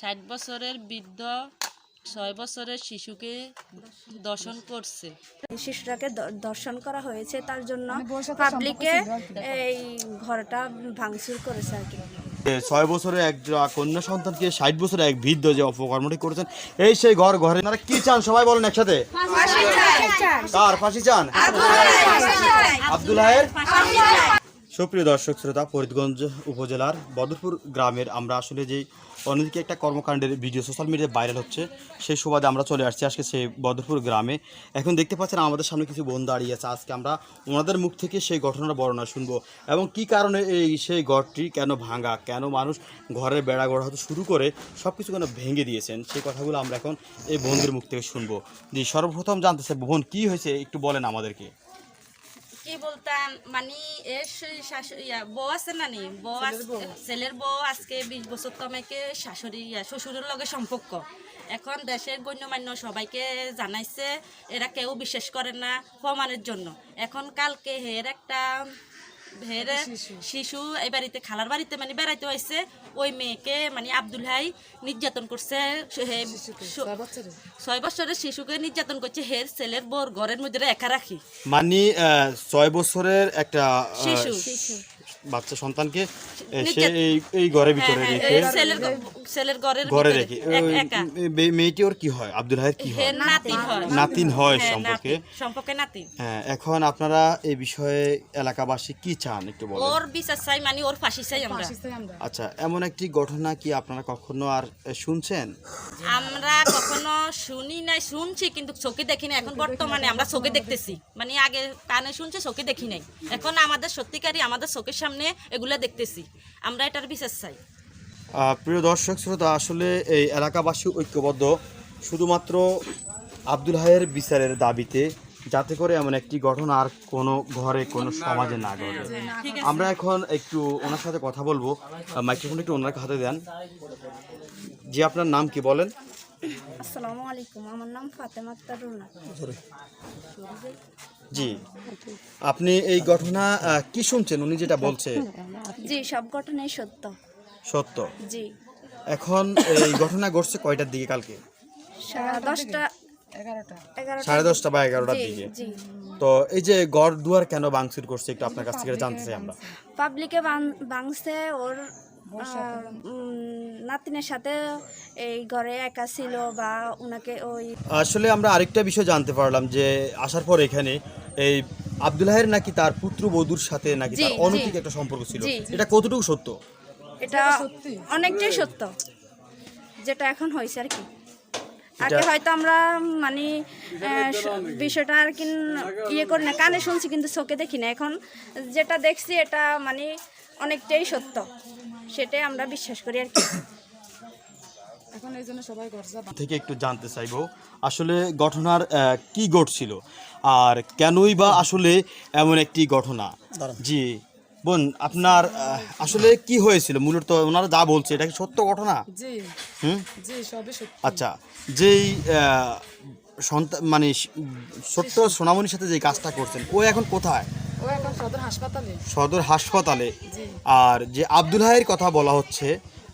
60 বছরের বৃদ্ধ 6 বছরের শিশুকে দর্শন করছে। শিশুটাকে দর্শন করা হয়েছে, তার জন্য পাবলিকে এই ঘরটা ভাঙচুর করেছে আর কি। 6 বছরের এক কন্যা সন্তানকে 60 বছরের এক বৃদ্ধ যে অপকর্মটি করেছেন, এই সেই ঘরে আপনারা কি চান সবাই বলেন একসাথে? কার ফাঁসি চান? আব্দুল্লাহের। সুপ্রিয় দর্শক শ্রোতা, ফরিদগঞ্জ উপজেলার বদরপুর গ্রামের আমরা আসলে যেই অন্যদিকে একটা কর্মকাণ্ডের ভিডিও সোশ্যাল মিডিয়ায় ভাইরাল হচ্ছে, সেই সুবাদে আমরা চলে আসছি আজকে সেই বদরপুর গ্রামে। এখন দেখতে পাচ্ছেন আমাদের সামনে কিছু বোন দাঁড়িয়ে আছে। আজকে আমরা ওনাদের মুখ থেকে সেই ঘটনার বর্ণনা শুনবো এবং কি কারণে সেই ঘরটি কেন ভাঙা, কেন মানুষ ঘরের বেড়া গড়া হতে শুরু করে সব কিছু কেন ভেঙে দিয়েছেন, সেই কথাগুলো আমরা এখন এই বোনদের মুখ থেকে শুনবো। জি, সর্বপ্রথম জানতে চাই বোন, কি হয়েছে একটু বলেন আমাদেরকে। কি বলতাম মানে বউ আছে না নি, ছেলের বউ আজকে 20 বছর তমেকে শাশুড়ি শ্বশুরের লগে সম্পর্ক। এখন দেশের গণ্যমান্য সবাইকে জানাইছে, এরা কেউ বিশ্বাস করে না প্রমাণের জন্য। এখন কালকে শিশু এই বাড়িতে খালার বাড়িতে মানে বেড়াইতে হয়েছে, ওই মেয়েকে মানে আব্দুল হাই নির্যাতন করছে। 6 বছরের শিশুকে নির্যাতন করছে হের ছেলের বোর ঘরের মধ্যে একা রাখি। মানে 6 বছরের একটা শিশু বাচ্চা সন্তানকে সে এই ঘরের ভিতরে রেখে ছেলের ঘরে রেখে মেয়েটি ওর কি হয়? আব্দুল হাইয়ের কি হয়? নাতিন হয় সম্পর্কে নাতিন। হ্যাঁ, এখন আপনারা এই বিষয়ে এলাকাবাসী কি চান একটু বলেন। ওর বিচার চাই, মানে ওর ফাঁসি চাই আমরা। আচ্ছা, এমন একটি ঘটনা কি আপনারা কখনো আর শুনছেন? আমরা কখনো শুনি নাই, শুনছি কিন্তু চোখে দেখি না। এখন বর্তমানে আমরা চোখে দেখতেছি, মানে আগে কানে শুনছি চোখে দেখি নাই। এখন আমাদের সত্যিকারই আমাদের চোখের সামনে এগুলা দেখতেছি, আমরা এটার বিচার চাই। প্রিয় দর্শক শ্রোতা, আসলে এই এলাকাবাসী ঐক্যবদ্ধ শুধুমাত্র আব্দুল হাইয়ের বিচারের দাবিতে, যাতে করে এমন একটি ঘটনা আর কোনো ঘরে কোনো সমাজে না ঘটে। আমরা এখন একটু ওনার সাথে কথা বলবো। মাইক্রোফোন একটু ওনার হাতে দেন। জি, আপনার নাম কি বলেন? আসসালামু আলাইকুম, আমার নাম ফাতেমা আক্তার রুনা। জি, আপনি এই ঘটনা কি শুনছেন উনি যেটা বলছে? জি, সব ঘটনাই সত্য। জি। এখন এই ঘটনা ঘটছে কয়টার দিকে? কালকে 10:30 বা 11টার দিকে। তো এই যে ঘর দুয়ার কেন ভাঙচুর করছে একটু আপনার কাছ থেকে জানতে চাই আমরা। পাবলিকে ভাঙছে, ওর নাতিনের সাথে এই ঘরে একা ছিল বা ওনাকে ওই। আসলে আমরা আরেকটা বিষয় জানতে পারলাম যে আসার পর এখানে এই আব্দুল হাইয়ের নাকি তার পুত্রবধূর সাথে নাকি তার অনৈতিক একটা সম্পর্ক ছিল। এটা কতটুকু সত্য? এটা অনেকটাই সত্য, যেটা এখন হয়েছে আর কি। আগে হয়তো আমরা মানে বিষয়টা আর কি ইয়ে করি না, কানে শুনছি কিন্তু চোখে দেখি না। এখন যেটা দেখছি এটা মানে অনেকটাই সত্য, সেটাই আমরা বিশ্বাস করি আর কি। এখন এই জন্য সবাই থেকে একটু জানতে চাইবো আসলে ঘটনার কি ঘটছিল আর কেনই বা আসলে এমন একটি ঘটনা। জি বোন, আপনার আসলে কি হয়েছিল মূলত? ওনারা যা বলছে এটা কি সত্য ঘটনা? জি জি, সবই সত্য। আচ্ছা, যেই সন্তান মানে ছোট্ট সোনামণির সাথে যে কাজটা করছেন, ও এখন কোথায়? ও এখন সদর হাসপাতালে। আর যে আব্দুল হাইয়ের কথা বলা হচ্ছে,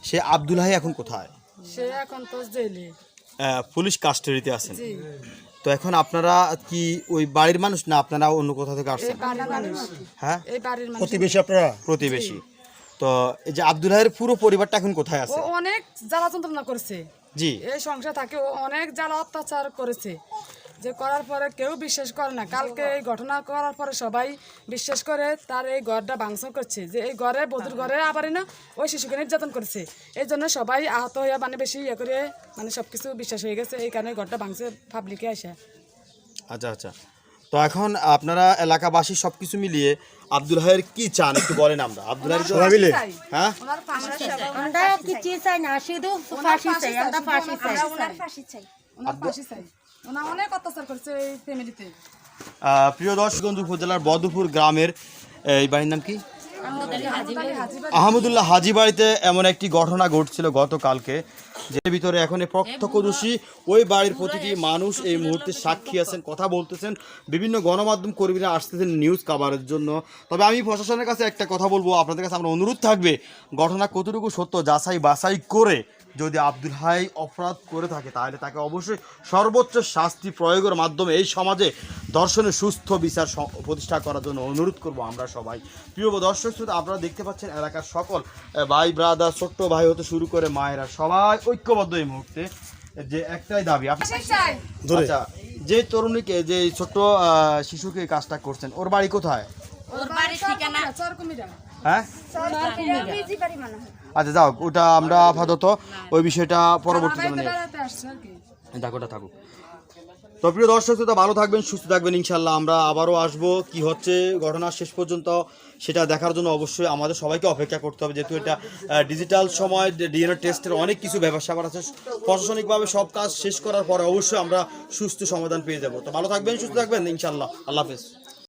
সে আব্দুল হাই এখন কোথায়? সে এখন তো জেলে, পুলিশ কাস্টাডিতে আছেন। তো এখন আপনারা কি ওই বাড়ির মানুষ না আপনারা অন্য কোথা থেকে আসছেন? হ্যাঁ, প্রতিবেশী। আপনারা প্রতিবেশী। তো এই যে আব্দুল হাইয়ের পুরো পরিবারটা এখন কোথায় আছে? ও অনেক জ্বালা যন্ত্রণা করেছে। জি, এই সংসার থাকে ও অনেক জ্বালা অত্যাচার করেছে, যে করার পরে কেউ বিশ্বাস করে না। কালকে এই ঘটনা করার পরে সবাই বিশ্বাস করে তার এই ঘরটা ভাঙচুর করছে, যে এই ঘরে বধুর ঘরে আবারই না ওই শিশুকে নির্যাতন করেছে। এই জন্য সবাই আহত হয়ে মানে বেশি ইয়ে করে মানে সবকিছু বিশ্বাস হয়ে গেছে, এই কারণে ঘরটা ভাঙছে পাবলিকে আসে। আচ্ছা আচ্ছা, তো এখন আপনারা এলাকাবাসী সবকিছু মিলিয়ে আব্দুল হাইয়ের কি চান একটু বলেন। আমরা আব্দুল হাইয়ের সবাই মিলে হ্যাঁ আমরা কিছু চাই না, শুধু ফাঁসি চাই। আমরা ফাঁসি চাই। অনেক অত্যাচার করছে এই ফ্যামিলিতে। প্রিয় দর্শকগঞ্জ উপজেলার বদরপুর গ্রামের এই বাড়ির নাম কি? আহমদুল্লাহ হাজি বাড়িতে এমন একটি ঘটনা ঘটছিল গতকালকে, যে ভিতরে এখন প্রত্যক্ষদর্শী ওই বাড়ির প্রতিটি মানুষ এই মুহূর্তে সাক্ষী আছেন, কথা বলতেছেন। বিভিন্ন গণমাধ্যম কর্মীরা আসতেছেন নিউজ কভারের জন্য। তবে আমি প্রশাসনের কাছে একটা কথা বলবো, আপনাদের কাছে আমরা অনুরোধ থাকবে ঘটনা কতটুকু সত্য যাচাই বাছাই করে যদি আব্দুল হাই অপরাধ করে থাকে তাহলে তাকে অবশ্যই সর্বোচ্চ শাস্তি প্রয়োগের মাধ্যমে এই সমাজে ধর্ষণের সুস্থ বিচার প্রতিষ্ঠা করার জন্য অনুরোধ করব আমরা সবাই। প্রিয় দর্শক শ্রোতা, আপনারা দেখতে পাচ্ছেন এলাকার সকল ভাই ব্রাদার, ছোট্ট ভাই হতে শুরু করে মায়েরা সবাই ঐক্যবদ্ধ এই মুহূর্তে, যে একটাই দাবি। আচ্ছা, যে তরুণীকে, যে ছোট্ট শিশুকে কাজটা করছেন, ওর বাড়ি কোথায়? ওর বাড়ির ঠিকানা হ্যাঁ, আচ্ছা যাও, ওটা আমরা আপাতত ওই বিষয়টা পরবর্তীতে মানে দেখোটা থাকুক। তো প্রিয় দর্শক শ্রোতা, ভালো থাকবেন, সুস্থ থাকবেন, ইনশাল্লাহ আমরা আবারও আসবো। কি হচ্ছে ঘটনার শেষ পর্যন্ত সেটা দেখার জন্য অবশ্যই আমাদের সবাইকে অপেক্ষা করতে হবে, যেহেতু এটা ডিজিটাল সময়, ডিএনএ টেস্টের অনেক কিছু ব্যবসা আছে। প্রশাসনিকভাবে সব কাজ শেষ করার পরে অবশ্যই আমরা সুস্থ সমাধান পেয়ে যাব। তো ভালো থাকবেন, সুস্থ থাকবেন, ইনশাল্লাহ। আল্লাহ হাফেজ।